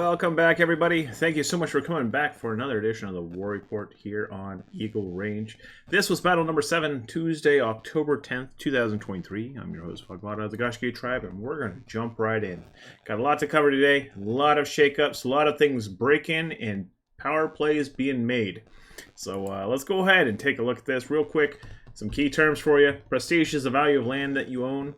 Welcome back, everybody. Thank you so much for coming back for another edition of the War Report here on Eagle Range. This was battle number 7, Tuesday, October 10th, 2023. I'm your host, Fogmata of the Goshgate Tribe, and we're going to jump right in. Got a lot to cover today, a lot of shakeups, a lot of things breaking, and power plays being made. So let's go ahead and take a look at this real quick. Some key terms for you. Prestige is the value of land that you own.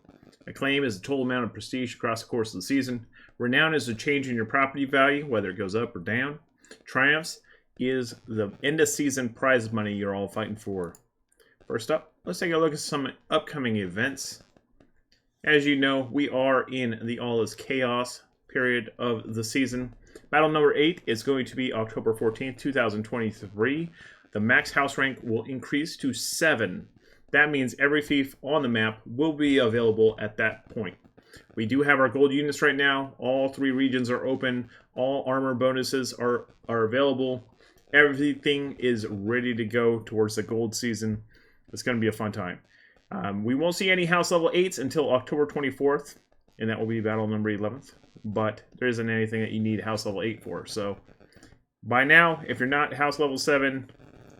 Acclaim is the total amount of prestige across the course of the season. Renown is a change in your property value, whether it goes up or down. Triumphs is the end-of-season prize money you're all fighting for. First up, let's take a look at some upcoming events. As you know, we are in the All is Chaos period of the season. Battle number 8 is going to be October 14th, 2023. The max house rank will increase to 7. That means every fief on the map will be available at that point. We do have our gold units right now. All 3 regions are open. All armor bonuses are available. Everything is ready to go towards the gold season. It's going to be a fun time. We won't see any house level 8s until October 24th, and that will be battle number 11th. But there isn't anything that you need house level 8 for. So by now, if you're not house level 7,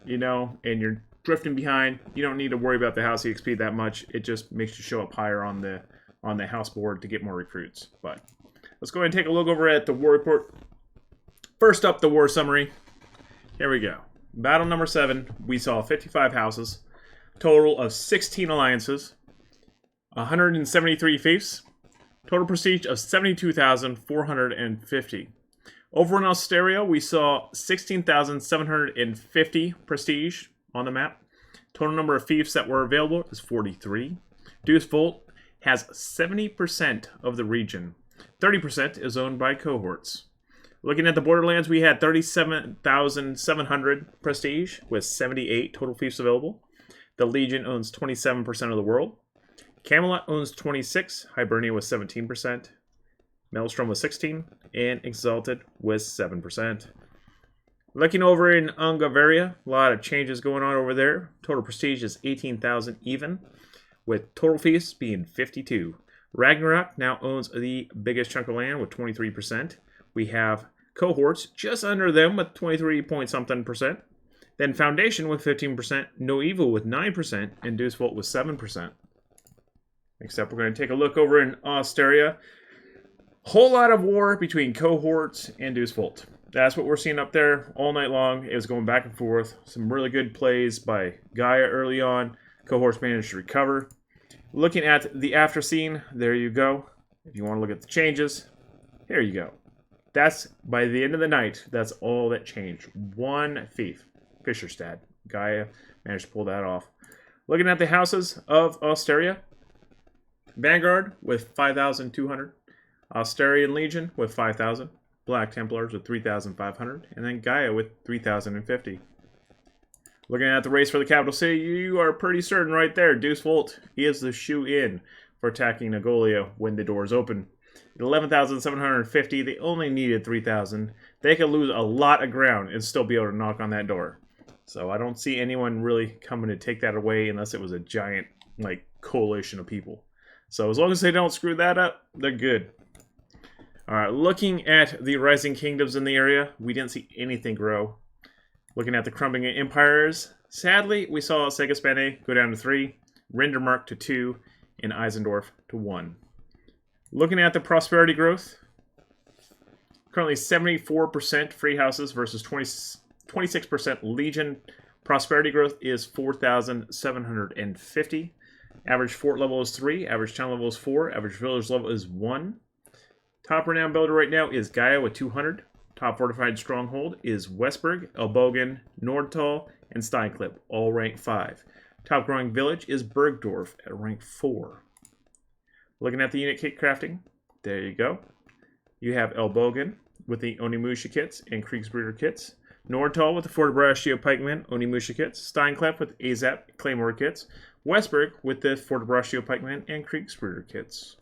and you're drifting behind, you don't need to worry about the house EXP that much. It just makes you show up higher on the house board to get more recruits. But let's go ahead and take a look over at the war report. First up, the war summary. Here we go. Battle number 7, we saw 55 houses, total of 16 alliances, 173 fiefs, total prestige of 72,450. Over in Austeria, we saw 16,750 prestige on the map. Total number of fiefs that were available is 43. Deuce Volt has 70% of the region. 30% is owned by cohorts. Looking at the Borderlands, we had 37,700 prestige with 78 total fiefs available. The Legion owns 27% of the world. Camelot owns 26, Hibernia with 17%, Maelstrom with 16, and Exalted with 7%. Looking over in Angavaria, a lot of changes going on over there. Total prestige is 18,000 even, with total fees being 52. Ragnarok now owns the biggest chunk of land with 23%. We have cohorts just under them with 23 point something percent. Then Foundation with 15%, No Evil with 9%, and Deuce Volt with 7%. Next up, we're going to take a look over in Austeria. Whole lot of war between cohorts and Deuce Volt. That's what we're seeing up there all night long. It was going back and forth. Some really good plays by Gaia early on. Cohorts managed to recover. Looking at the after scene, there you go. If you want to look at the changes, here you go. That's, by the end of the night, that's all that changed. One fief, Fischerstad. Gaia managed to pull that off. Looking at the houses of Austeria, Vanguard with 5,200. Austerian Legion with 5,000. Black Templars with 3,500, and then Gaia with 3,050. Looking at the race for the capital city, you are pretty certain right there. Deuce Volt, he is the shoe-in for attacking Nagolia when the doors open. At 11,750, they only needed 3,000. They could lose a lot of ground and still be able to knock on that door. So I don't see anyone really coming to take that away unless it was a giant, coalition of people. So as long as they don't screw that up, they're good. Alright, looking at the Rising Kingdoms in the area, we didn't see anything grow. Looking at the Crumbling Empires, sadly, we saw Segaspane go down to 3, Rendermark to 2, and Eisendorf to 1. Looking at the Prosperity growth, currently 74% free houses versus 26% Legion. Prosperity growth is 4,750. Average fort level is 3, average town level is 4, average village level is 1. Top renowned builder right now is Gaia with 200. Top fortified stronghold is Westberg, Elbogen, Nordtal, and Steinklipp, all rank 5. Top growing village is Bergdorf at rank 4. Looking at the unit kit crafting, there you go. You have Elbogen with the Onimusha kits and Kriegsbruder kits. Nordtal with the Fortebraccio Pikemen, Onimusha kits. Steinklipp with Azap Claymore kits. Westberg with the Fortebraccio Pikemen and Kriegsbruder kits.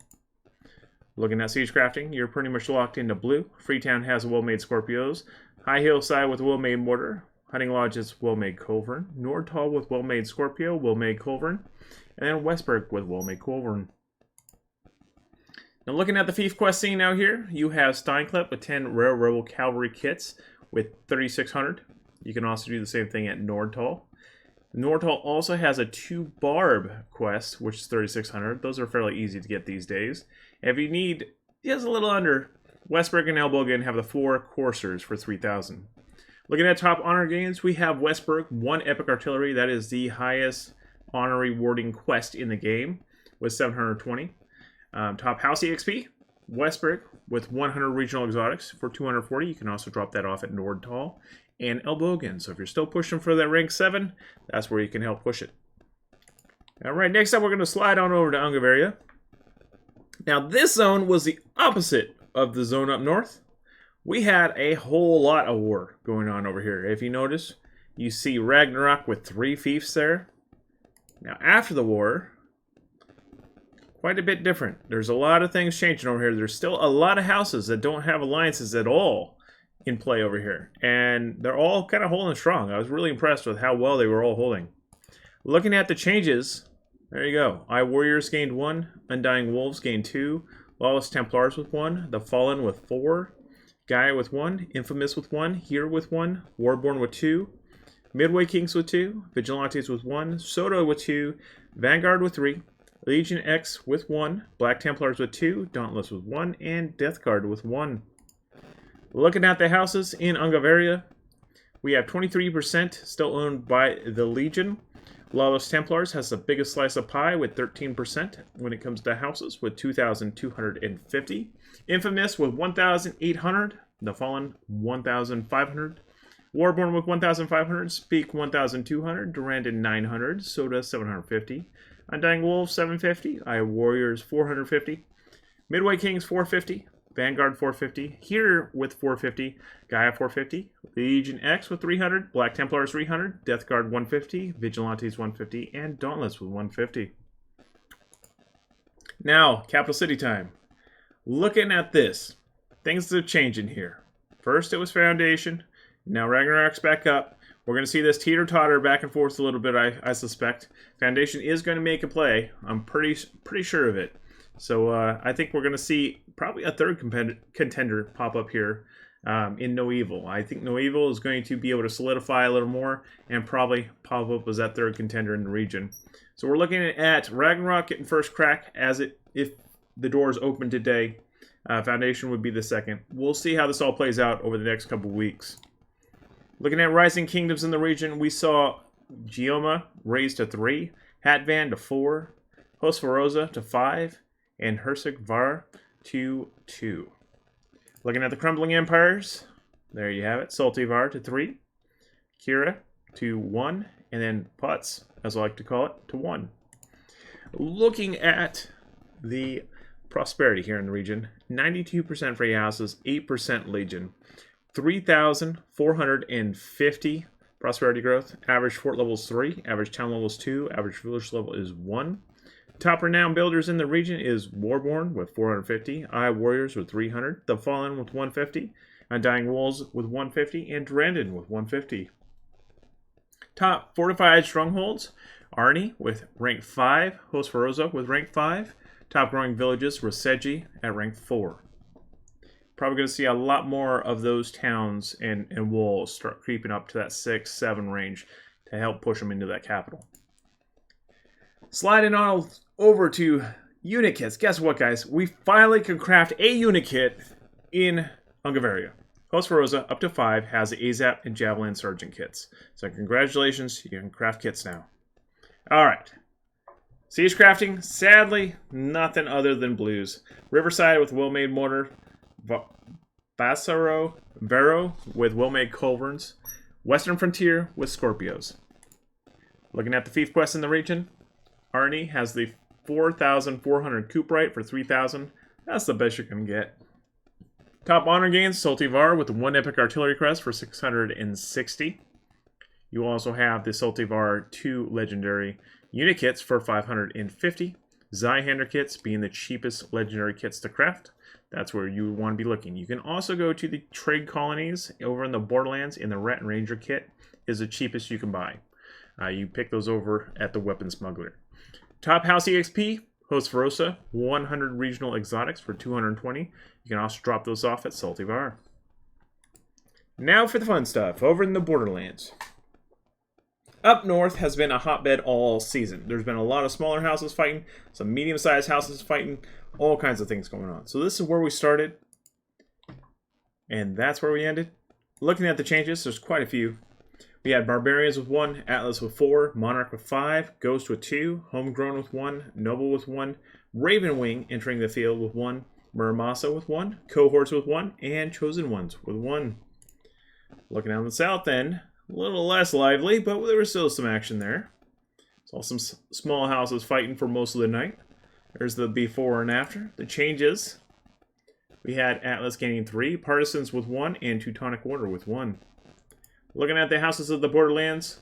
Looking at siege crafting, you're pretty much locked into blue. Freetown has well-made Scorpios. High Hillside with well-made Mortar. Hunting Lodge is well-made Culverin. Nordtal with well-made Scorpio, well-made Culverin. And then Westberg with well-made Culverin. Now looking at the Thief Quest scene out here, you have Steinklep with 10 Rare Rebel Cavalry kits with 3,600. You can also do the same thing at Nordtal. Nordtal also has a 2 Barb quest, which is 3,600. Those are fairly easy to get these days. And if you need just a little under, Westburg and Elbogen have the 4 Coursers for 3,000. Looking at top honor gains, we have Westburg, 1 Epic Artillery. That is the highest honor rewarding quest in the game with 720. Top house EXP, Westburg with 100 regional exotics for 240. You can also drop that off at Nordtal and Elbogen. So if you're still pushing for that rank 7, that's where you can help push it. All right, next up we're going to slide on over to Ungavaria. Now this zone was the opposite of the zone up north. We had a whole lot of war going on over here. If you notice, you see Ragnarok with 3 fiefs there. Now after the war, quite a bit different. There's a lot of things changing over here. There's still a lot of houses that don't have alliances at all in play over here. And they're all kind of holding strong. I was really impressed with how well they were all holding. Looking at the changes, there you go. Warriors gained 1, Undying Wolves gained 2, Lawless Templars with 1, The Fallen with 4, Gaia with 1, Infamous with 1, Here with 1, Warborn with 2, Midway Kings with 2, Vigilantes with 1, Soto with 2, Vanguard with 3, Legion X with 1, Black Templars with 2, Dauntless with 1, and Death Guard with 1. Looking at the houses in Ungavaria, we have 23% still owned by the Legion. Lawless Templars has the biggest slice of pie with 13% when it comes to houses with 2,250. Infamous with 1,800. The Fallen 1,500. Warborn with 1,500. Speak 1,200. Durandon 900. Soda 750. Undying Wolves 750. Warriors 450. Midway Kings 450. Vanguard 450. Here with 450. Gaia 450. Legion X with 300. Black Templars 300. Death Guard 150. Vigilantes 150. And Dauntless with 150. Now, Capital City time. Looking at this, things are changing here. First it was Foundation. Now Ragnarok's back up. We're going to see this teeter-totter back and forth a little bit, I suspect. Foundation is going to make a play. I'm pretty sure of it. So I think we're going to see probably a third contender pop up here in No Evil. I think No Evil is going to be able to solidify a little more and probably pop up as that third contender in the region. So we're looking at Ragnarok getting first crack if the doors open today. Foundation would be the second. We'll see how this all plays out over the next couple weeks. Looking at Rising Kingdoms in the region, we saw Gioma raised to 3, Hatvan to 4, Hosvarosa to 5, and Hersik Var to 2. Looking at the Crumbling Empires, there you have it. Saltivar to 3, Kira to 1, and then Putz, as I like to call it, to 1. Looking at the prosperity here in the region, 92% free houses, 8% Legion, 3,450 prosperity growth. Average fort level is 3, average town level is 2, average village level is 1. Top renowned builders in the region is Warborn with 450, Warriors with 300, The Fallen with 150, Undying Wolves with 150, and Durandon with 150. Top fortified strongholds, Arni with rank 5, Hosvarosa with rank 5, top growing villages, Roseji at rank 4. Probably going to see a lot more of those towns and walls start creeping up to that 6-7 range to help push them into that capital. Sliding on over to unit kits. Guess what, guys? We finally can craft a unit kit in Ungavaria. Hosvarosa, up to 5, has the AZAP and Javelin Sergeant kits. So congratulations, you can craft kits now. Alright. Siege crafting, sadly, nothing other than blues. Riverside with well-made mortar. Basaro Vero with well-made culverins. Western Frontier with Scorpios. Looking at the Thief Quest in the region, Arni has the 4,400 Cooperite for 3,000. That's the best you can get. Top honor gains, Saltivar with the 1 Epic Artillery Crest for 660. You also have the Saltivar 2 Legendary Unit Kits for 550. Zweihander kits being the cheapest legendary kits to craft. That's where you want to be looking. You can also go to the trade colonies over in the Borderlands, and the Rat and Ranger kit is the cheapest you can buy. You pick those over at the Weapon Smuggler. Top House EXP, Host Verosa, 100 regional exotics for 220. You can also drop those off at Salty Bar. Now for the fun stuff, over in the Borderlands. Up north has been a hotbed all season. There's been a lot of smaller houses fighting, some medium-sized houses fighting, all kinds of things going on. So this is where we started, and that's where we ended. Looking at the changes, there's quite a few. We had Barbarians with 1, Atlas with 4, Monarch with 5, Ghost with 2, Homegrown with 1, Noble with 1, Ravenwing entering the field with 1, Muramasa with 1, Cohorts with 1, and Chosen Ones with 1. Looking down the south end, a little less lively, but there was still some action there. Saw some small houses fighting for most of the night. There's the before and after. The changes. We had Atlas gaining 3, Partisans with 1, and Teutonic Order with 1. Looking at the houses of the Borderlands,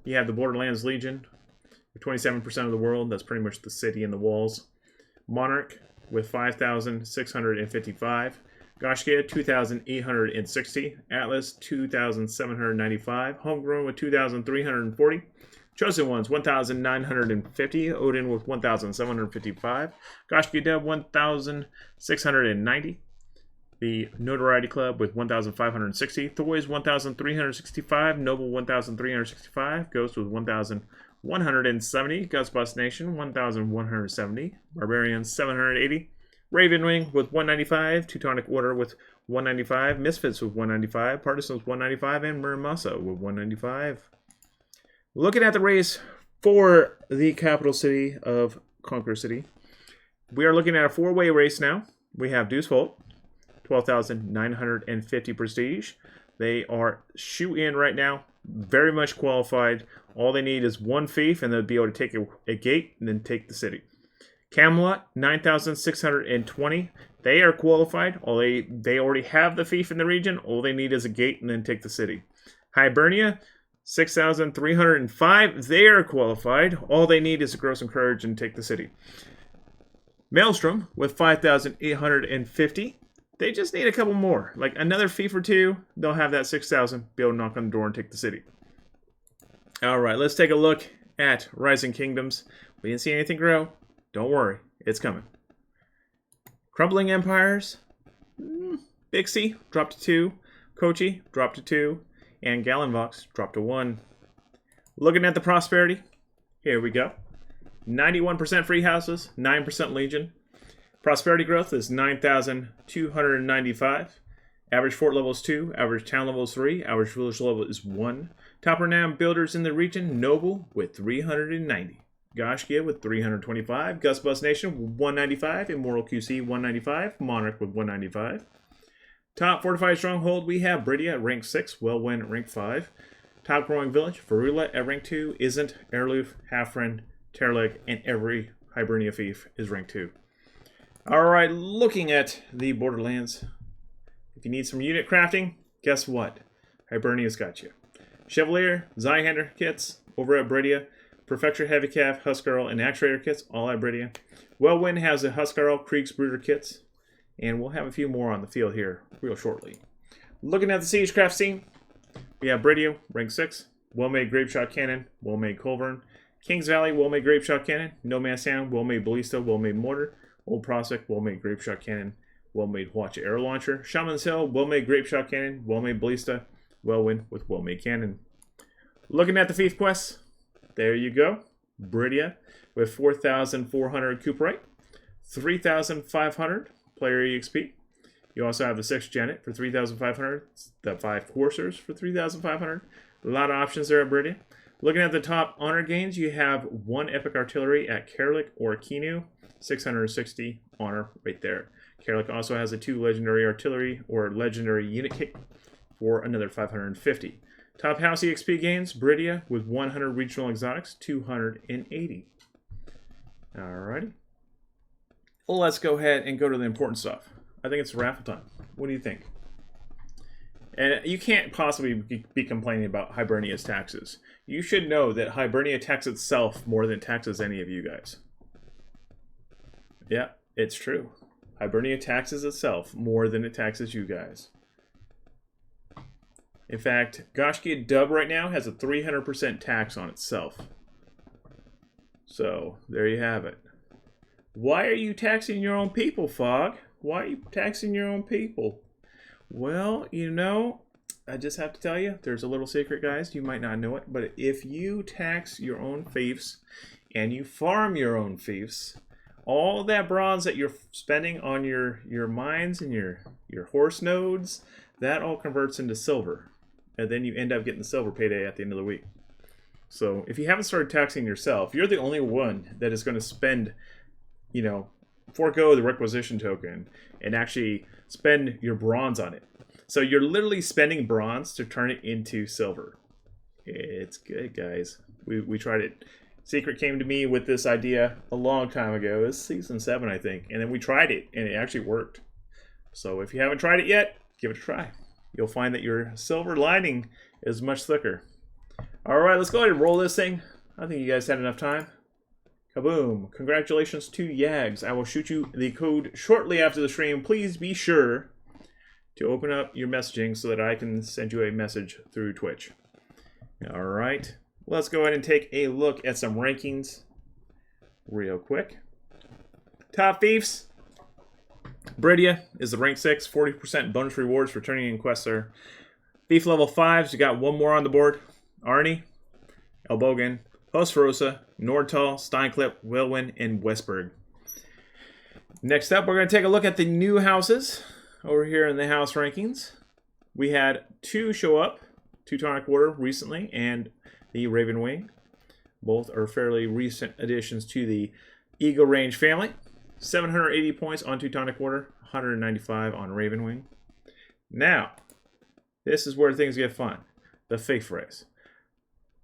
you have the Borderlands Legion, with 27% of the world. That's pretty much the city and the walls. Monarch with 5,655. Goshkia, 2,860. Atlas, 2,795. Homegrown with 2,340. Chosen Ones, 1,950. Odin with 1,755. Goshkia Deb, 1,690. The Notoriety Club with 1,560. Thoys, 1,365. Noble, 1,365. Ghost with 1,170. Gustbust Nation, 1,170. Barbarians, 780. Ravenwing with 195. Teutonic Order with 195. Misfits with 195. Partisans 195. And Muramasa with 195. Looking at the race for the capital city of Conquer City, we are looking at a 4-way race now. We have Deuce Volt, 12,950 prestige. They are shoe-in right now, very much qualified. All they need is 1 fief, and they'll be able to take a gate and then take the city. Camelot, 9,620. They are qualified. They already have the fief in the region. All they need is a gate and then take the city. Hibernia, 6,305. They are qualified. All they need is to grow some courage and take the city. Maelstrom with 5,850. They just need a couple more. Like another fief or 2. They'll have that 6,000. Be able to knock on the door and take the city. Alright, let's take a look at Rising Kingdoms. We didn't see anything grow. Don't worry. It's coming. Crumbling Empires. Bixie dropped to 2. Kochi dropped to 2. And Galenvox dropped to 1. Looking at the prosperity, here we go. 91% free houses, 9% Legion. Prosperity growth is 9,295. Average fort level is 2. Average town level is 3. Average village level is 1. Top renowned builders in the region, Noble with 390. Goshkia with 325. Gustbust Nation with 195. Immortal QC 195. Monarch with 195. Top fortified stronghold, we have Bridia at rank 6, Wellwyn at rank 5. Top growing village, Varula at rank 2, Isn't, Airloof, Halfriend, Terleg, and every Hibernia fief is rank 2. Alright, looking at the Borderlands. If you need some unit crafting, guess what? Hibernia's got you. Chevalier, Zweihander kits over at Bridia. Prefecture Heavy Calf, Huskarl, and Actuator kits, all at Bridia. Wellwyn has the Huskarl, Kriegsbrüder kits. And we'll have a few more on the field here real shortly. Looking at the Siegecraft scene, we have Bridio, rank 6. Well-made Grapeshot Cannon, well-made Culverin. Kings Valley, well-made Grapeshot Cannon. No Man's Town, well-made Ballista, well-made Mortar. Old Prospect, well-made Grapeshot Cannon, well-made Hwacha Arrow Launcher. Shaman's Hill, well-made Grapeshot Cannon, well-made Ballista. Wellwyn with well-made Cannon. Looking at the fief quests, there you go. Bridia with 4,400 Cooperite. 3,500 player EXP. You also have the 6 Janet for 3,500. The 5 Coursers for 3,500. A lot of options there at Bridia. Looking at the top honor gains, you have 1 Epic Artillery at Kerlik or Kinu. 660 honor right there. Kerlik also has a 2 Legendary Artillery or Legendary Unit Kit for another 550. Top house EXP gains, Bridia with 100 regional exotics, 280. Alrighty. Well, let's go ahead and go to the important stuff. I think it's raffle time. What do you think? And you can't possibly be complaining about Hibernia's taxes. You should know that Hibernia taxes itself more than it taxes any of you guys. Yeah, it's true. Hibernia taxes itself more than it taxes you guys. In fact, Goshkia Dub right now has a 300% tax on itself. So, there you have it. Why are you taxing your own people, Fog? Why are you taxing your own people? Well, you know, I just have to tell you, there's a little secret, guys. You might not know it, but if you tax your own fiefs and you farm your own fiefs, all that bronze that you're spending on your mines and your horse nodes, that all converts into silver. And then you end up getting the silver payday at the end of the week. So if you haven't started taxing yourself, you're the only one that is going to spend, you know, forego the requisition token and actually spend your bronze on it. So you're literally spending bronze to turn it into silver. It's good, guys. We tried it. Secret came to me with this idea a long time ago. It was season 7, I think. And then we tried it, and it actually worked. So if you haven't tried it yet, give it a try. You'll find that your silver lining is much thicker. All right, let's go ahead and roll this thing. I think you guys had enough time. Kaboom. Congratulations to Yags. I will shoot you the code shortly after the stream. Please be sure to open up your messaging so that I can send you a message through Twitch. All right. Let's go ahead and take a look at some rankings real quick. Top Fiefs. Bridia is the rank 6, 40% bonus rewards for turning in quests there. Fief level 5s, you got one more on the board. Arnie, Elbogan, Hostferosa, Nordtal, Steinklipp, Wilwyn, and Westberg. Next up, we're going to take a look at the new houses over here in the house rankings. We had 2 show up, Teutonic Order recently, and the Ravenwing. Both are fairly recent additions to the Eagle Range family. 780 points on Teutonic Order, 195 on Ravenwing. Now, this is where things get fun. The Faith Race.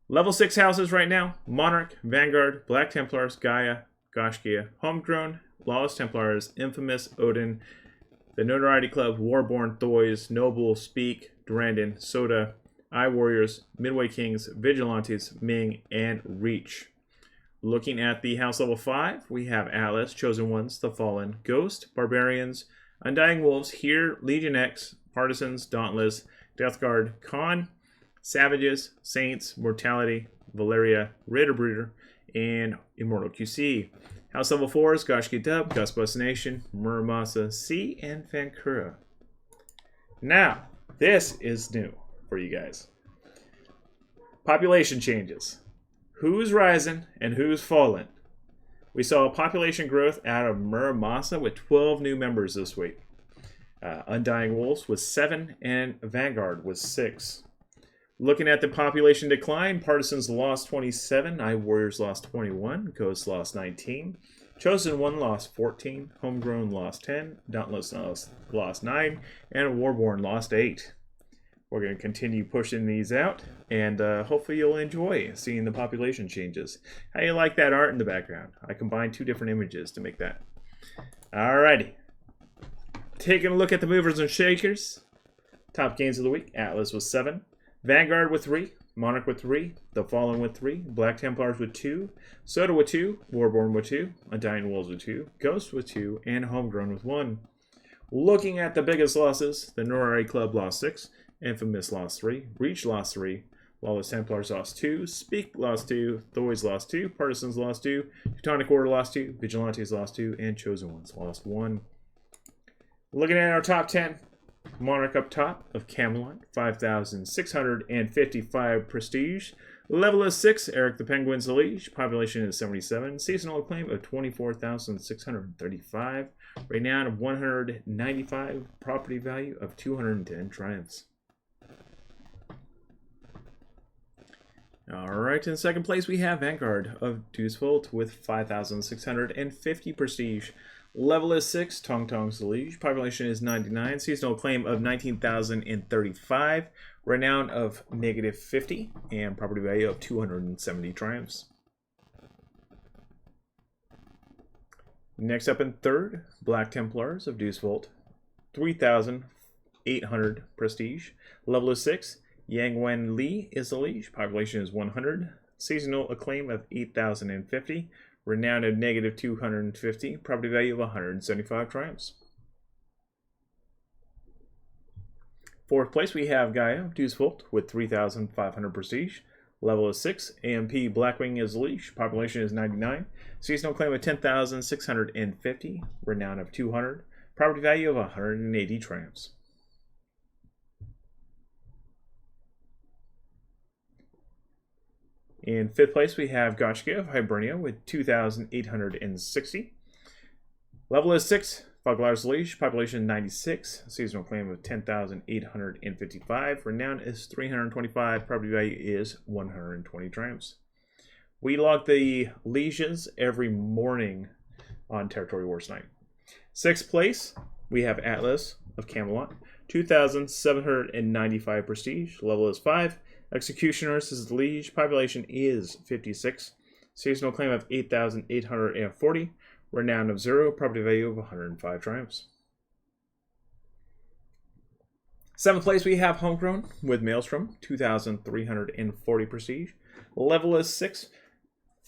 Level 6 houses right now. Monarch, Vanguard, Black Templars, Gaia, Goshkia, Homegrown, Lawless Templars, Infamous, Odin, the Notoriety Club, Warborn, Thoys, Noble, Speak, Durandon, Soda, Eye Warriors, Midway Kings, Vigilantes, Ming, and Reach. Looking at the house level 5, we have Atlas, Chosen Ones, The Fallen, Ghost, Barbarians, Undying Wolves, Here, Legion X, Partisans, Dauntless, Death Guard, Khan, Savages, Saints, Mortality, Valeria, Raider Breeder, and Immortal QC. House level 4 is Goshki Dub, Gusbus Nation, Muramasa C, and Vancouver. Now, this is new for you guys. Population changes. Who's rising and who's falling? We saw a population growth out of Muramasa with 12 new members this week. Undying Wolves was 7 and Vanguard was 6. Looking at the population decline, Partisans lost 27, Eye Warriors lost 21, Ghosts lost 19, Chosen One lost 14, Homegrown lost 10, Dauntless lost 9, and Warborn lost 8. We're going to continue pushing these out, and hopefully you'll enjoy seeing the population changes. How do you like that art in the background? I combined 2 different images to make that. Alrighty. Taking a look at the movers and shakers. Top gains of the week. Atlas with 7. Vanguard with 3. Monarch with 3. The Fallen with 3. Black Templars with 2. Soda with 2. Warborn with 2. Undying Wolves with 2. Ghost with 2. And Homegrown with 1. Looking at the biggest losses, the Notoriety Club lost 6. Infamous lost 3. Reach lost 3. Lawless Templars lost 2. Speak lost 2. Thoys lost 2. Partisans lost 2. Teutonic Order lost 2. Vigilantes lost 2. And Chosen Ones lost 1. Looking at our top 10. Monarch up top of Camelot, 5,655 prestige. Level is 6, Eric the Penguin's Liege. Population is 77. Seasonal acclaim of 24,635. Renown of 195. Property value of 210 triumphs. Alright, in second place we have Vanguard of Deucevolt with 5,650 prestige. Level is 6, Tong Tong's Liege. Population is 99. Seasonal claim of 19,035. Renown of -50. And property value of 270 triumphs. Next up in third, Black Templars of Deucevolt. 3,800 prestige. Level is 6. Yang Wen Li is the Liege. Population is 100. Seasonal acclaim of 8,050. Renown of -250. Property value of 175 triumphs. Fourth place we have Gaia Deucevolt with 3,500 prestige. Level is 6. AMP Blackwing is leash. Population is 99. Seasonal claim of 10,650. Renown of 200. Property value of 180 tramps. In 5th place, we have Gashka of Hibernia with 2,860. Level is 6. Foglar's leash. Population 96. Seasonal claim of 10,855. Renown is 325. Property value is 120 tramps. We log the legions every morning on Territory Wars Night. 6th place, we have Atlas of Camelot. 2,795 prestige. Level is 5. Executioners is the liege. Population is 56. Seasonal claim of 8,840. Renown of 0. Property value of 105 triumphs. 7th place, we have Homegrown with Maelstrom. 2,340 prestige. Level is 6.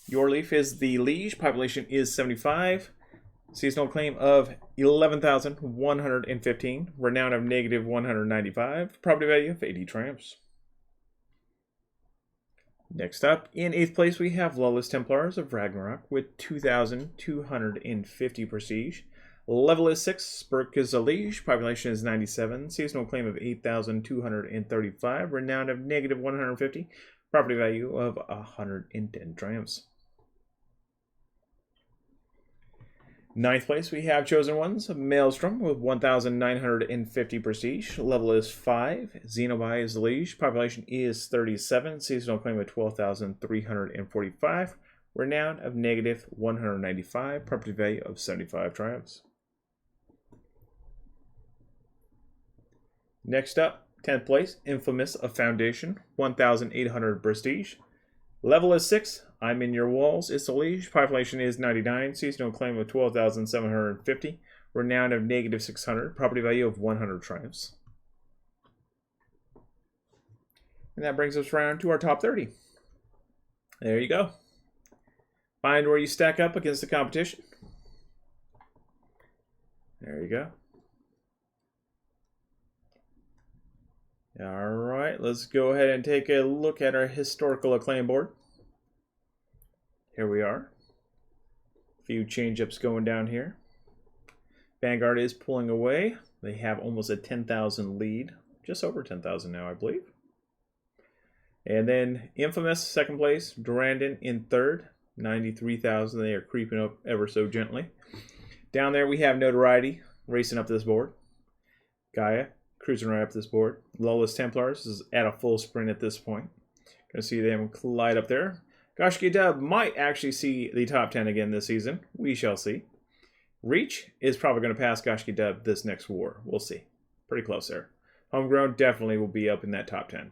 Your Leaf is the liege. Population is 75. Seasonal claim of 11,115. Renown of negative 195. Property value of 80 triumphs. Next up, in 8th place, we have Lawless Templars of Ragnarok with 2,250 prestige. Level is 6. Spurk is a liege. Population is 97. Seasonal claim of 8,235. Renown of negative 150. Property value of 110 triumphs. 9th place, we have Chosen Ones of Maelstrom with 1,950 prestige. Level is 5. Xenobi is the liege. Population is 37. Seasonal claim of 12,345. Renown of negative 195. Property value of 75 triumphs. Next up, 10th place, Infamous of Foundation, 1,800 prestige. Level is 6. I'm in your walls. It's a liege. Population is 99. Seasonal claim of 12,750. Renown of negative 600. Property value of 100 triumphs. And that brings us around to our top 30. There you go. Find where you stack up against the competition. There you go. All right, let's go ahead and take a look at our historical acclaim board. Here we are. A few change-ups going down here. Vanguard is pulling away. They have almost a 10,000 lead. Just over 10,000 now, I believe. And then Infamous, 2nd place. Durandon in 3rd, 93,000. They are creeping up ever so gently. Down there we have Notoriety racing up this board. Gaia cruising right up this board. Lawless Templars is at a full sprint at this point. Gonna see them collide up there. Gashki Dub might actually see the top 10 again this season. We shall see. Reach is probably going to pass Gashki Dub this next war. We'll see. Pretty close there. Homegrown definitely will be up in that top 10.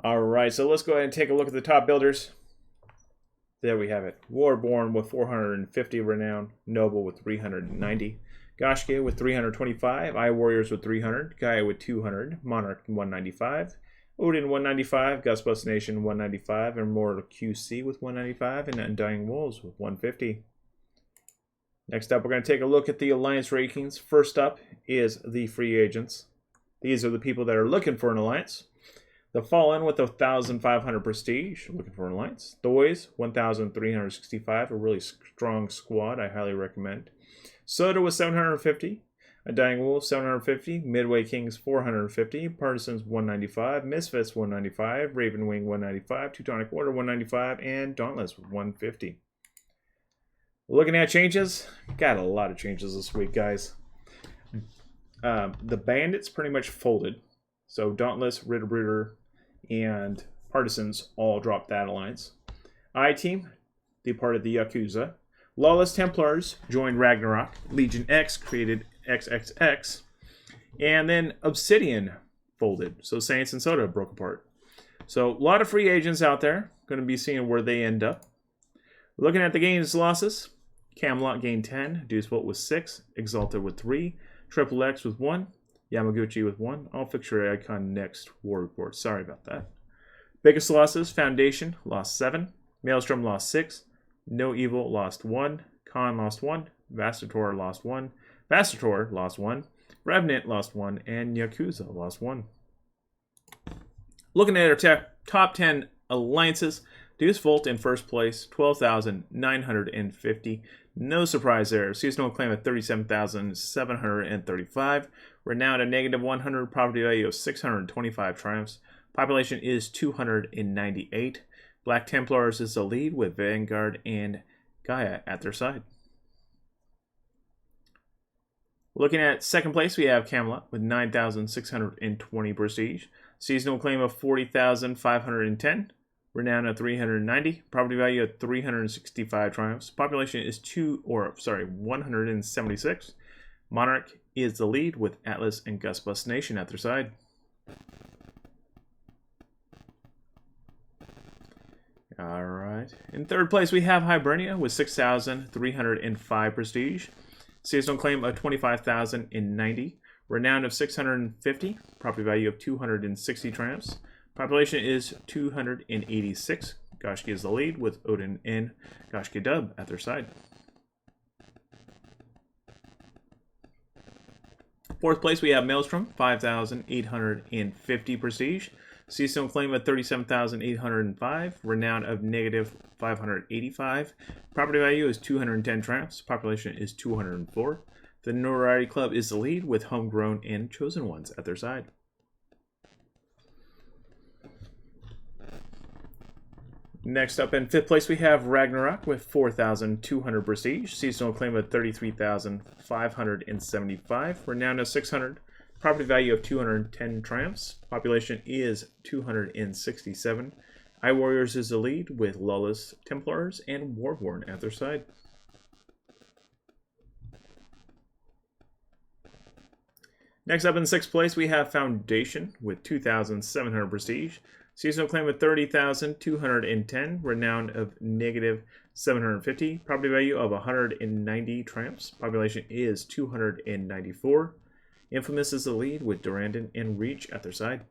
All right, so let's go ahead and take a look at the top builders. There we have it. Warborn with 450 renown. Noble with 390. Gashki with 325. Eye Warriors with 300. Gaia with 200. Monarch 195. Odin 195, Gustbus Nation 195, and Immortal QC with 195, and Undying Wolves with 150. Next up, we're going to take a look at the alliance rankings. First up is the free agents. These are the people that are looking for an alliance. The Fallen with 1,500 prestige, looking for an alliance. Doys 1,365, a really strong squad. I highly recommend. Soda with 750. Undying Wolves 750, Midway Kings 450, Partisans 195, Misfits 195, Ravenwing 195, Teutonic Order 195, and Dauntless 150. Looking at changes, got a lot of changes this week, guys. The Bandits pretty much folded, so Dauntless, Ritterbrooder, and Partisans all dropped that alliance. I-Team departed the Yakuza. Lawless Templars joined Ragnarok. Legion X created XXX, and then Obsidian folded. So Saints and Soda broke apart. So a lot of free agents out there. Going to be seeing where they end up. Looking at the gains losses, Camelot gained 10, Deucebolt with 6, Exalted with 3, Triple X with 1, Yamaguchi with 1. I'll fix your icon next war report. Sorry about that. Biggest losses, Foundation lost 7, Maelstrom lost 6, No Evil lost 1, Khan lost 1, Vastator lost 1, Vastator lost 1, Revenant lost 1, and Yakuza lost 1. Looking at our top 10 alliances. Deuce Volt in first place, 12,950. No surprise there. Seasonal claim at 37,735. Renown at -100. Property value of 625 triumphs. Population is 298. Black Templars is the lead with Vanguard and Gaia at their side. Looking at second place, we have Camelot with 9,620 prestige. Seasonal claim of 40,510. Renown at 390. Property value at 365 triumphs. Population is 176. Monarch is the lead with Atlas and Gusbus Nation at their side. All right. In third place, we have Hibernia with 6,305 prestige. Seasonal claim of 25,090. Renown of 650. Property value of 260 triumphs. Population is 286. Goshki is the lead with Odin and Goshki Dub at their side. Fourth place, we have Maelstrom, 5,850 prestige. Seasonal claim of 37,805. Renown of -585. Property value is 210 triumphs. Population is 204. The Notoriety Club is the lead with Homegrown and Chosen Ones at their side. Next up in fifth place, we have Ragnarok with 4,200 prestige. Seasonal claim of 33,575. Renown of 600. Property value of 210 triumphs. Population is 267. Eye Warriors is the lead with Lawless Templars and Warborn at their side. Next up in sixth place, we have Foundation with 2,700 prestige. Seasonal claim of 30,210. Renown of -750. Property value of 190 triumphs. Population is 294. Infamous is the lead with Durandon and Reach at their side.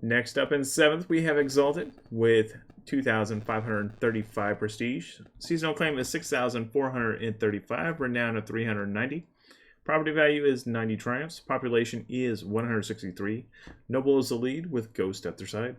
Next up in seventh, we have Exalted with 2,535 prestige. Seasonal claim is 6,435. Renown of 390. Property value is 90 triumphs. Population is 163. Noble is the lead with Ghost at their side.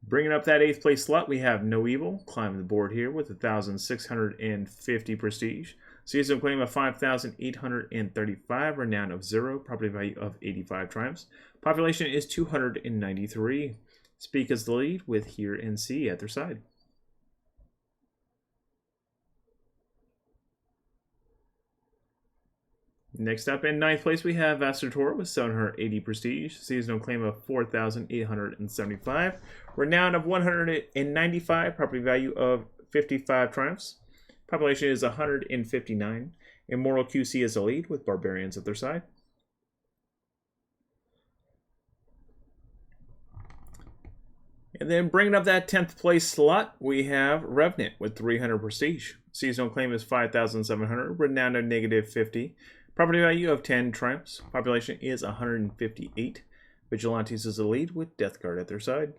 Bringing up that 8th place slot, we have No Evil climbing the board here with 1,650 prestige. Seasonal claim of 5,835. Renown of 0. Property value of 85 triumphs. Population is 293. Speak is the lead with Hear and See at their side. Next up in 9th place, we have Vastator with 780 prestige. Seasonal claim of 4,875. Renown of 195. Property value of 55 triumphs. Population is 159. Immortal QC is the lead with Barbarians at their side. And then bringing up that 10th place slot, we have Revenant with 300 prestige. Seasonal claim is 5,700. Renown of -50. Property value of 10 triumphs. Population is 158. Vigilantes is the lead with Death Guard at their side.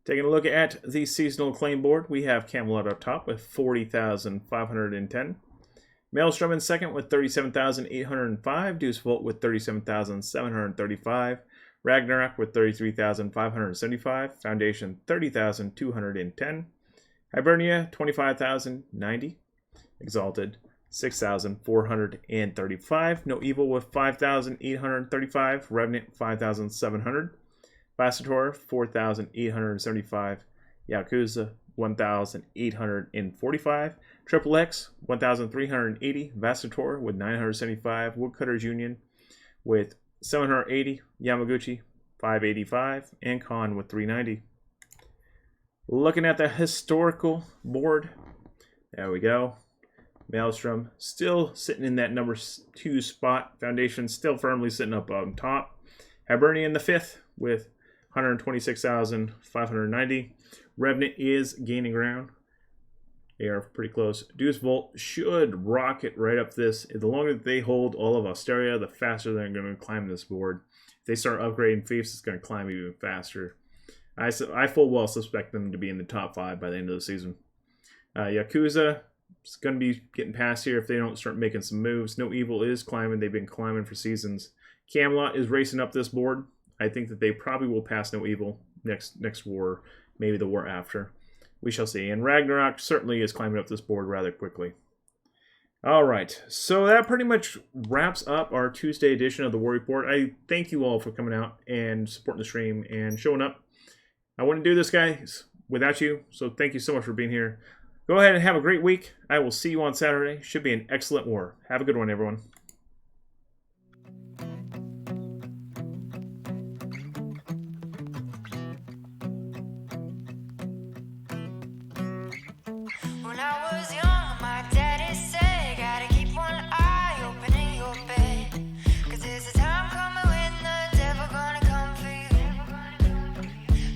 Taking a look at the seasonal claim board, we have Camelot up top with 40,510. Maelstrom in second with 37,805. Deuce Volt with 37,735. Ragnarok with 33,575. Foundation 30,210. Hibernia 25,090. Exalted 6,435. No Evil with 5,835. Revenant 5,700. Vastator 4,875. Yakuza 1,845. Triple X 1,380. Vastator with 975. Woodcutters Union with 780. Yamaguchi 585. And Khan with 390. Looking at the historical board, there we go. Maelstrom still sitting in that number 2 spot. Foundation still firmly sitting up on top. Hibernia in the 5th with 126,590. Revenant is gaining ground. They are pretty close. Deuce Volt should rocket right up this. The longer they hold all of Australia, the faster they're going to climb this board. If they start upgrading fiefs, it's going to climb even faster. I full well suspect them to be in the top 5 by the end of the season. Yakuza It's going to be getting past here if they don't start making some moves. No Evil is climbing. They've been climbing for seasons. Camelot is racing up this board. I think that they probably will pass No Evil next war, maybe the war after. We shall see. And Ragnarok certainly is climbing up this board rather quickly. All right, so that pretty much wraps up our Tuesday edition of the War Report. I thank you all for coming out and supporting the stream and showing up. I wouldn't do this, guys, without you, so thank you so much for being here. Go ahead and have a great week. I will see you on Saturday. Should be an excellent war. Have a good one, everyone. When I was young, my daddy said, gotta keep one eye open in your bed, 'cause there's a time coming when the devil gonna come for you.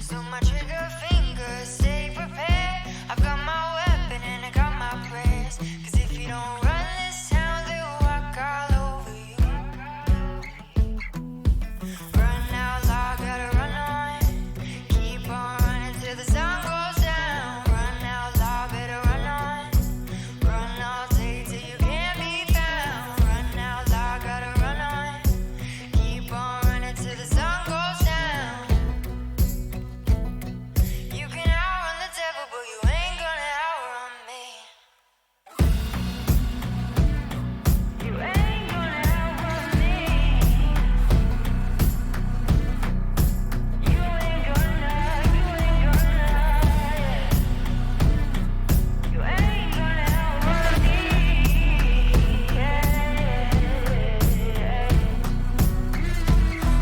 So my trigger finger, stay prepared. I've got my weapon and I got my prayers, 'cause if you don't run this town, they'll walk all over you. Run out loud, gotta run on. Keep on running till the sun goes down. Run out loud, better run on. Run all day till you can't be found. Run out loud, gotta run on. Keep on running till the sun goes down. You can outrun the devil, but you ain't gonna outrun me. You ain't gonna outrun me. You ain't gonna, yeah. You ain't gonna outrun me, yeah.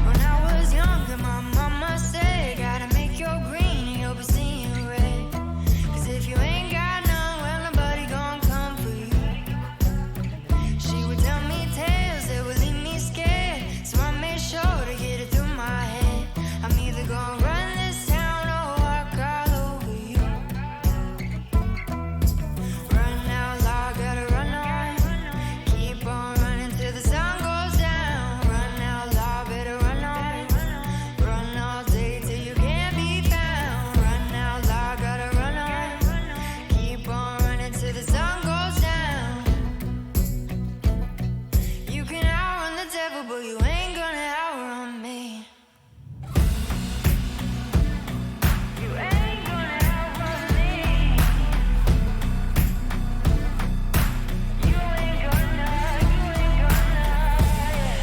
When I was younger, my mama said, gotta make your green and you'll be seeing red. 'Cause if you ain't got none, well, nobody gon' come for you. She would tell me tales that would leave me scared, so I made sure to get it through my head. I'm either gonna run this town or walk all over you. Run out loud, gotta run on. Keep on running till the sun goes down. Run out loud, better run on. Run all day till you can't be found. Run out loud, gotta run on. Keep on running till the sun goes down. You can outrun the devil, but you ain't gonna outrun me. You ain't gonna outrun me. You ain't gonna, yeah.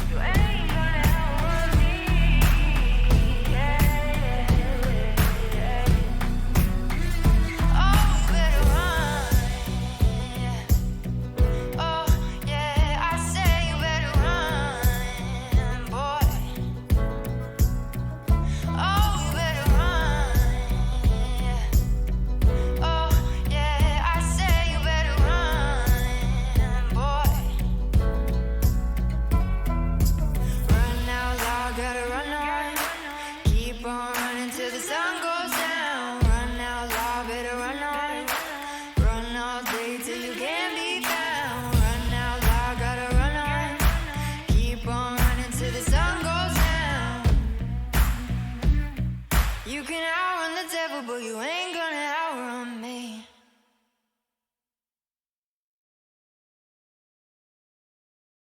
You ain't gonna outrun me, yeah. Oh, you better run, yeah. Oh, yeah, I say you better run, boy. Oh, you better run, yeah. Oh, yeah, I say you better run, boy. Run out loud, gotta run on. Keep on running till the sun goes down. Run out loud, better run on. Run all day till you can't be found. Run out loud, gotta run on. Keep on running till the sun goes down. You can outrun the devil, but you ain't gonna outrun me.